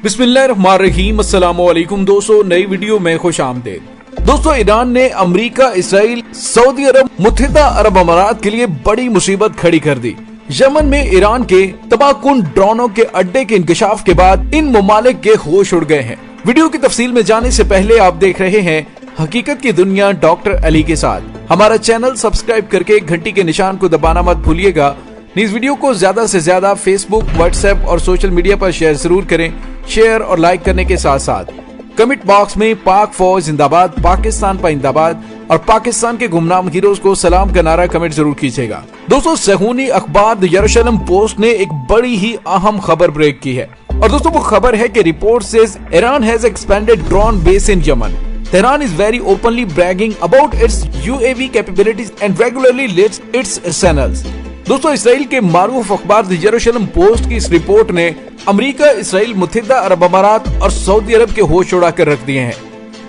बिस्मिल्लाहिर्रहमानिर्रहीम। अस्सलामुअलैकुम दोस्तों, नई वीडियो में खुश आमदीद। दोस्तों, ईरान ने अमेरिका, इसराइल, सऊदी अरब, मुत्तहिदा अरब अमारात के लिए बड़ी मुसीबत खड़ी कर दी। यमन में ईरान के तबाहकुन ड्रोनों के अड्डे के इंकशाफ के बाद इन ममालिक के होश उड़ गए हैं। वीडियो की तफसील में जाने से पहले आप देख रहे हैं हकीकत की दुनिया डॉक्टर अली के साथ। हमारा चैनल सब्सक्राइब करके घंटी के निशान को दबाना मत भूलिएगा। इस वीडियो को ज्यादा से ज्यादा फेसबुक, व्हाट्सएप और सोशल मीडिया पर शेयर जरूर करें। शेयर और लाइक करने के साथ साथ कमेंट बॉक्स में पाक फौज जिंदाबाद, पाकिस्तान पाइंदाबाद और पाकिस्तान के गुमनाम हीरोज को सलाम का नारा कमेंट जरूर कीजिएगा। दोस्तों, सहूनी अखबार द यरूशलेम पोस्ट ने एक बड़ी ही अहम खबर ब्रेक की है और दोस्तों वो खबर है कि report says Iran has expanded drone base in Yemen. Tehran is very openly bragging about its UAV capabilities and regularly leads its arsenals। दोस्तों, इसराइल के मारूफ अखबार द यरूशलेम पोस्ट की इस रिपोर्ट ने अमेरिका, इसराइल, मुत्तहिदा अरब अमारात और सऊदी अरब के होश उड़ा कर रख दिए हैं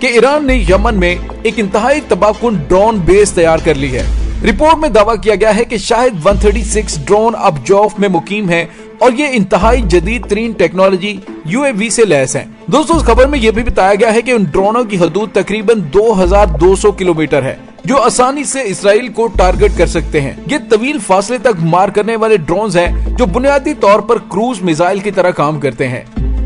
कि ईरान ने यमन में एक इंतहाई तबाहकुन ड्रोन बेस तैयार कर ली है। रिपोर्ट में दावा किया गया है कि शायद 136 ड्रोन अब जौफ में मुकीम है और ये इंतहाई जदीद तरीन टेक्नोलॉजी UAV से लैस है। दोस्तों, इस खबर में यह भी बताया गया है कि उन ड्रोनों की हदूद तकरीबन 2200 किलोमीटर है जो आसानी से इसराइल को टारगेट कर सकते हैं। ये तवील फासले तक मार करने वाले ड्रोन्स हैं जो बुनियादी तौर पर क्रूज मिसाइल की तरह काम करते हैं।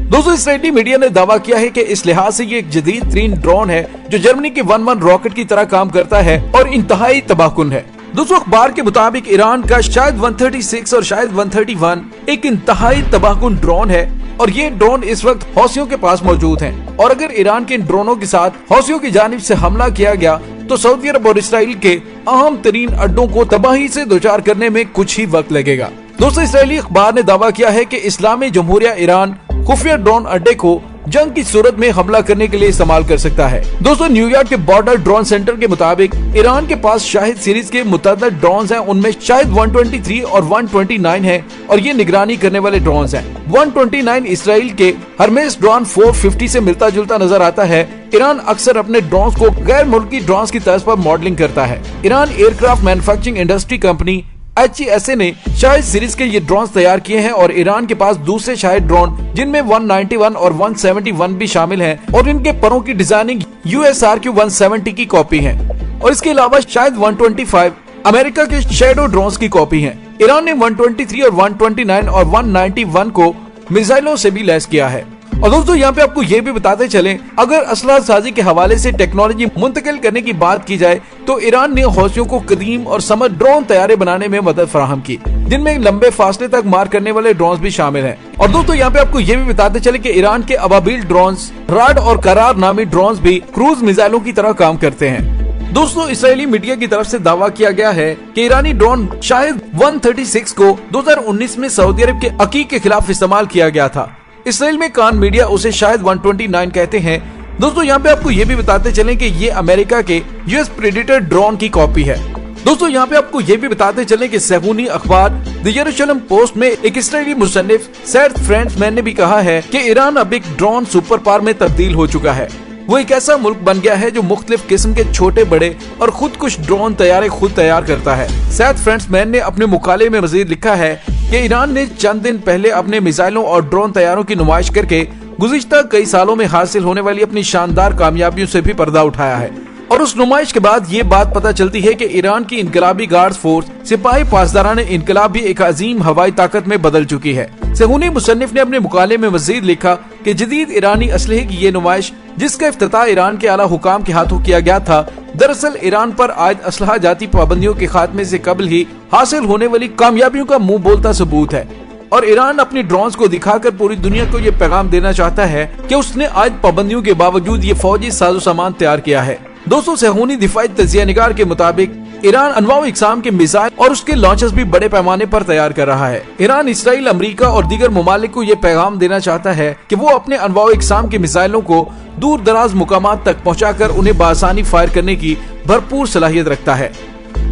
दोस्तों, इसराइली मीडिया ने दावा किया है कि इस लिहाज से ये एक जदीद तरीन ड्रोन है जो जर्मनी के 1-1 रॉकेट की तरह काम करता है और इंतहाई तबाहकुन है। दोस्तों, अखबार के मुताबिक ईरान का शायद 136 और शायद 131 एक इंतहाई तबाहकुन ड्रोन है और ये ड्रोन इस वक्त हौसियों के पास मौजूद हैं। और अगर ईरान के इन ड्रोनों के साथ हौसियों की जानिब से हमला किया गया तो सऊदी अरब और इसराइल के अहम तरीन अड्डों को तबाही से दोचार करने में कुछ ही वक्त लगेगा। दोस्तों, इसराइली अखबार ने दावा किया है कि इस्लामी जमहूरिया ईरान खुफिया ड्रोन अड्डे को जंग की सूरत में हमला करने के लिए इस्तेमाल कर सकता है। दोस्तों, न्यूयॉर्क के बॉर्डर ड्रोन सेंटर के मुताबिक ईरान के पास शाहिद सीरीज के मुतअद्दिद ड्रोन्स हैं। उनमें शाहिद 123 और 129 है और ये निगरानी करने वाले ड्रोन्स हैं। 129 इसराइल के हरमेस ड्रोन 450 से मिलता जुलता नजर आता है। ईरान अक्सर अपने ड्रोन्स को गैर मुल्की ड्रोन्स की तर्ज पर मॉडलिंग करता है। Iran aircraft manufacturing industry company HESA ने शाहिद सीरीज के ये ड्रोन तैयार किए हैं और ईरान के पास दूसरे शाहिद ड्रोन जिनमें 191 और 171 भी शामिल हैं और इनके परों की डिजाइनिंग USRQ 170 की कॉपी है। और इसके अलावा शाहिद 125 अमेरिका के शैडो ड्रोन्स की कॉपी है। ईरान ने 123 और 129 और 191 को मिसाइलों से भी लैस किया है। और दोस्तों, यहाँ पे आपको ये भी बताते चलें, अगर असलहा साजी के हवाले से टेक्नोलॉजी मुंतकिल करने की बात की जाए तो ईरान ने हौसियों को कदीम और समर ड्रोन तैयारे बनाने में मदद फराहम की, जिनमें लंबे फासले तक मार करने वाले ड्रोन भी शामिल हैं। और दोस्तों, यहाँ पे आपको ये भी बताते चले कि ईरान के अबाबिल ड्रोन्स, राड और करार नामी ड्रोन्स भी क्रूज मिसाइलों की तरह काम करते हैं। दोस्तों, इसराइली मीडिया की तरफ से दावा किया गया है कि ईरानी ड्रोन शायद 136 को 2019 में सऊदी अरब के हकीक के खिलाफ इस्तेमाल किया गया था। इसराइल में कान मीडिया उसे शायद 129 कहते हैं। दोस्तों, यहाँ पे आपको ये भी बताते चलें कि ये अमेरिका के US प्रेडेटर ड्रोन की कॉपी है। दोस्तों, यहाँ पे आपको ये भी बताते चलें कि सहूनी अखबार द यरूशलेम पोस्ट में एक इसराइली मुसन्निफ सैद फ्रेंड्समैन ने भी कहा है कि ईरान अब एक ड्रोन सुपर पावर में तब्दील हो चुका है। वो एक ऐसा मुल्क बन गया है जो मुख्तलिफ किस्म के छोटे बड़े और खुद कुछ ड्रोन तैयारे खुद तैयार करता है। सैद फ्रेंड्समैन ने अपने मुकाले में मजीद लिखा है कि ईरान ने चंद दिन पहले अपने मिसाइलों और ड्रोन तैयारों की नुमाइश करके गुज़िश्ता कई सालों में हासिल होने वाली अपनी शानदार कामयाबियों से भी पर्दा उठाया है। और उस नुमाइश के बाद ये बात पता चलती है कि ईरान की इनकलाबी गार्ड्स फोर्स सिपाही पासदारान इनकलाब भी एक अजीम हवाई ताकत में बदल चुकी है। सहूनी मुसन्निफ ने अपने मुकाले में मजीद लिखा कि जदीद ईरानी असलहे की ये नुमाइश, जिसका इफ्तिताह ईरान के आला हुकाम के हाथों किया गया था, दरअसल ईरान पर आयद असलहा जाती पाबंदियों के खात्मे से कबल ही हासिल होने वाली कामयाबियों का मुंह बोलता सबूत है। और ईरान अपनी ड्रोन्स को दिखाकर पूरी दुनिया को ये पैगाम देना चाहता है कि उसने आयद पाबंदियों के बावजूद ये फौजी साजो सामान तैयार किया है। दोस्तों, सहूनी दिफाई तजिया निगार के मुताबिक ईरान अनवाउ इकसाम के मिसाइल और उसके लॉन्चर्स भी बड़े पैमाने पर तैयार कर रहा है। ईरान इसराइल, अमेरिका और दीगर ममालिक को ये पैगाम देना चाहता है कि वो अपने अनवाउ इकसाम के मिसाइलों को दूर दराज मुकामात तक पहुँचाकर उन्हें बासानी फायर करने की भरपूर सलाहियत रखता है।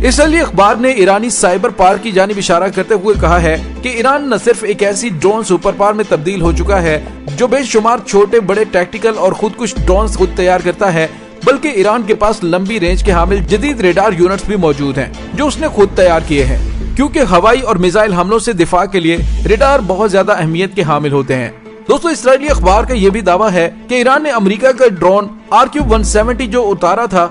इसराइली अखबार ने ईरानी साइबर पावर की जानिब इशारा करते हुए कहा है कि ईरान न सिर्फ एक ऐसी ड्रोन सुपर पावर में तब्दील हो चुका है जो बेशुमार छोटे बड़े टैक्टिकल और खुद कुछ ड्रोन खुद तैयार करता है, बल्कि ईरान के पास लंबी रेंज के हामिल जदीद रेडार यूनिट्स भी मौजूद हैं जो उसने खुद तैयार किए हैं। क्योंकि हवाई और मिसाइल हमलों से दिफा के लिए रेडार बहुत ज्यादा अहमियत के हामिल होते हैं। दोस्तों इस्राएली अखबार का यह भी दावा है कि ईरान ने अमेरिका का ड्रोन RQ-170 जो उतारा था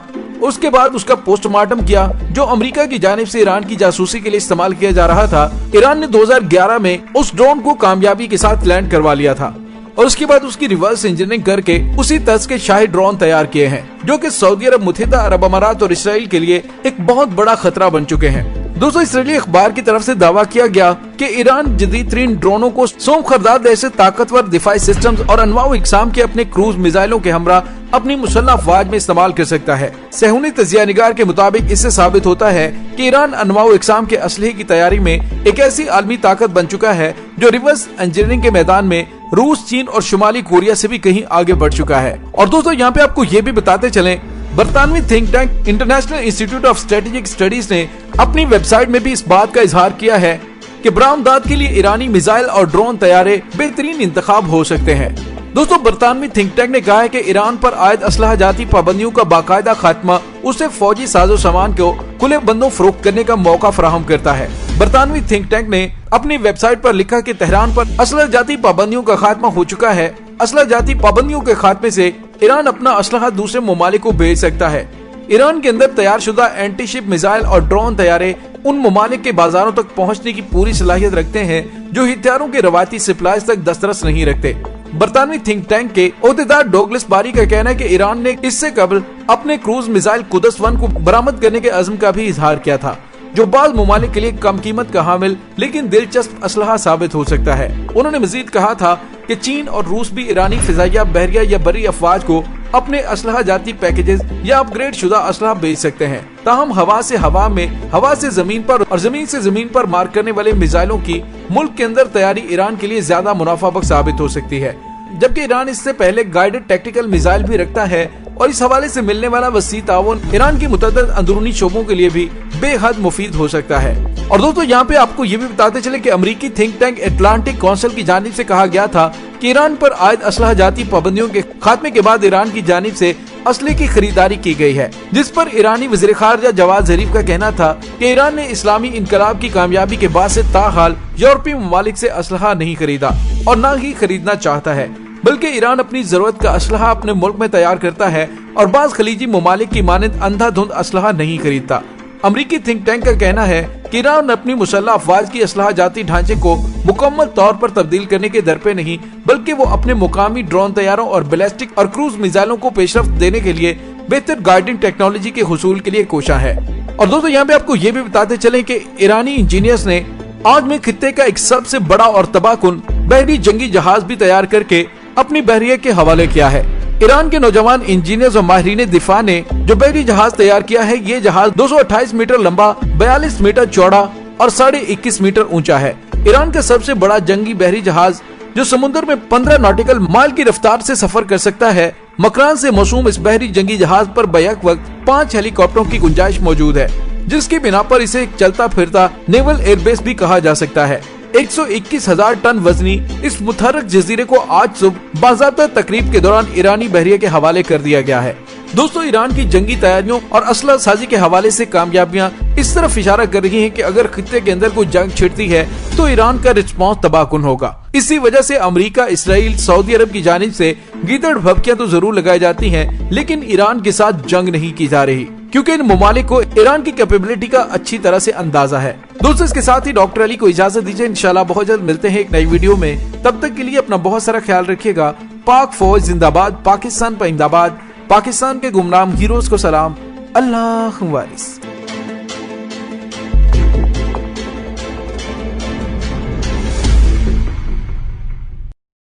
उसके बाद उसका पोस्टमार्टम किया, जो अमेरिका की जानिब से ईरान की जासूसी के लिए इस्तेमाल किया जा रहा था। ईरान ने 2011 में उस ड्रोन को कामयाबी के साथ लैंड करवा लिया था और उसके बाद उसकी रिवर्स इंजीनियरिंग करके उसी तर्ज के शाही ड्रोन तैयार किए हैं, जो कि सऊदी अरब, मुत्तहिदा अरब अमारात और इसराइल के लिए एक बहुत बड़ा खतरा बन चुके हैं। दोस्तों इस्राएली अखबार की तरफ से दावा किया गया कि ईरान जदीद तरीन ड्रोनों को सोम खरदाद ऐसे ताकतवर दिफाई सिस्टम्स और अनवाउ इकसाम के अपने क्रूज मिसाइलों के हमरा अपनी मुसल्लह अफवाज में इस्तेमाल कर सकता है। सहूनी तजिया निगार के मुताबिक इससे साबित होता है कि ईरान अनवाउ इकसाम के असलहे की तैयारी में एक ऐसी आलमी ताकत बन चुका है जो रिवर्स इंजीनियरिंग के मैदान में रूस, चीन और शुमाली कोरिया से भी कहीं आगे बढ़ चुका है। और दोस्तों यहाँ पे आपको ये भी बताते चलें, बरतानवी think tank International Institute of Strategic Studies ने अपनी वेबसाइट में भी इस बात का इजहार किया है कि बरामदात के लिए ईरानी मिसाइल और ड्रोन तैयारे बेहतरीन इंतखाब हो सकते हैं। दोस्तों बरतानवी थिंक टैंक ने कहा है कि ईरान पर आयद असलहा जाती पाबंदियों का बाकायदा खात्मा उसे फौजी साजो सामान को खुले बंदों फरोख्त करने का मौका फराहम करता है। बरतानवी थिंक टैंक ने अपनी वेबसाइट पर लिखा कि तेहरान पर असलहा जाती पाबंदियों का खात्मा हो चुका है। असलहा जाती पाबंदियों के खात्मे से ईरान अपना असलहा दूसरे ममालिक को भेज सकता है। ईरान के अंदर तैयार शुदा एंटी शिप मिसाइल और ड्रोन तैयारे उन ममालिक के बाजारों तक पहुंचने की पूरी सलाहियत रखते हैं जो हथियारों के रवायती सप्लाईज तक दस्तरस नहीं रखते। बरतानवी थिंक टैंक के ओहदेदार डोगलस बारी का कहना है कि ईरान ने इससे कबल अपने क्रूज मिसाइल कुदस-1 को बरामद करने के अज़्म का भी इजहार किया था, जो बाज़ ममालिक के लिए कम कीमत का हामिल लेकिन दिलचस्प असलहा साबित हो सकता है। उन्होंने मजीद कहा था कि चीन और रूस भी ईरानी फिजाइया, बहरिया या बरी अफवाज को अपने असलहा जाती पैकेजेस या अपग्रेड शुदा असलहा बेच सकते हैं। ताहम हवा से हवा में, हवा से जमीन पर और जमीन से जमीन पर मार करने वाले मिसाइलों की मुल्क के अंदर तैयारी ईरान के लिए ज्यादा मुनाफा बख्श साबित हो सकती है, जबकि ईरान इससे पहले गाइडेड टैक्टिकल मिसाइल भी रखता है और इस हवाले से मिलने वाला वसी ताउन ईरान की मुतअद्दिद अंदरूनी शोबों के लिए भी बेहद मुफीद हो सकता है। और दोस्तों यहाँ पे आपको ये भी बताते चले कि अमेरिकी थिंक टैंक अटलांटिक काउंसिल की जानिब से कहा गया था कि ईरान पर आयद असलहा जाती पाबंदियों के खात्मे के बाद ईरान की जानिब से असले की खरीदारी की गई है, जिस पर ईरानी वज़ीर खारजा जवाद ज़रीफ का कहना था कि ईरान ने इस्लामी इनकलाब की कामयाबी के बाद से ताहाल यूरोपीय ममालिक से असलहा नहीं खरीदा और न ही खरीदना चाहता है, बल्कि ईरान अपनी जरूरत का असलहा अपने मुल्क में तैयार करता है और बाज़ खलीजी ममालिक की मानद अंधाधुंध असलहा नहीं खरीदता। अमरीकी थिंक टैंक का कहना है कि ईरान अपनी मुसल्लह अफवाज की असलहा जाती ढांचे को मुकम्मल तौर पर तब्दील करने के दर पे नहीं, बल्कि वो अपने मुकामी ड्रोन तैयारों और बैलिस्टिक और क्रूज मिसाइलों को पेशरफ्त देने के लिए बेहतर गाइडिंग टेक्नोलॉजी के हुसूल के लिए कोशा है। और दोस्तों यहाँ पे आपको ये भी बताते चले कि ईरानी इंजीनियर्स ने आज में खित्ते का एक सबसे बड़ा और तबाहकुन बहरी जंगी जहाज भी तैयार करके अपनी बहरिया के हवाले किया है। ईरान के नौजवान इंजीनियर्स और माहिरीन दिफा ने जो बहरी जहाज तैयार किया है, ये जहाज 228 मीटर लंबा, 42 मीटर चौड़ा और 21.5 मीटर ऊंचा है। ईरान का सबसे बड़ा जंगी बहरी जहाज जो समुद्र में 15 नॉटिकल माइल की रफ्तार से सफर कर सकता है। मकरान से मौसूम इस बहरी जंगी जहाज पर बैक वक्त 5 हेलीकॉप्टरों की गुंजाइश मौजूद है, जिसकी बिना पर इसे एक चलता फिरता नेवल एयरबेस भी कहा जा सकता है। 121,000 टन वजनी इस मुतहर्रिक जजीरे को आज सुबह बाज़ाब्ता तकरीब के दौरान ईरानी बहरिया के हवाले कर दिया गया है। दोस्तों ईरान की जंगी तैयारियों और असलहा साजी के हवाले से कामयाबियां इस तरफ इशारा कर रही हैं कि अगर खित्ते के अंदर कोई जंग छिड़ती है तो ईरान का रिस्पॉन्स तबाहकुन होगा। इसी वजह से अमेरिका, इसराइल, सऊदी अरब की जानिब से गीदड़ भभकियां तो जरूर लगाई जाती हैं, लेकिन ईरान के साथ जंग नहीं की जा रही, क्योंकि इन ममालिक को ईरान की कैपेबिलिटी का अच्छी तरह से अंदाजा है। दोस्तों इसके साथ ही डॉक्टर अली को इजाजत दीजिए, इंशाल्लाह बहुत जल्द मिलते हैं एक नई वीडियो में। तब तक के लिए अपना बहुत सारा ख्याल रखिएगा। पाक फौज जिंदाबाद, पाकिस्तान पाइंदाबाद, पाकिस्तान के गुमनाम हीरोज को सलाम। अल्लाह वारिस।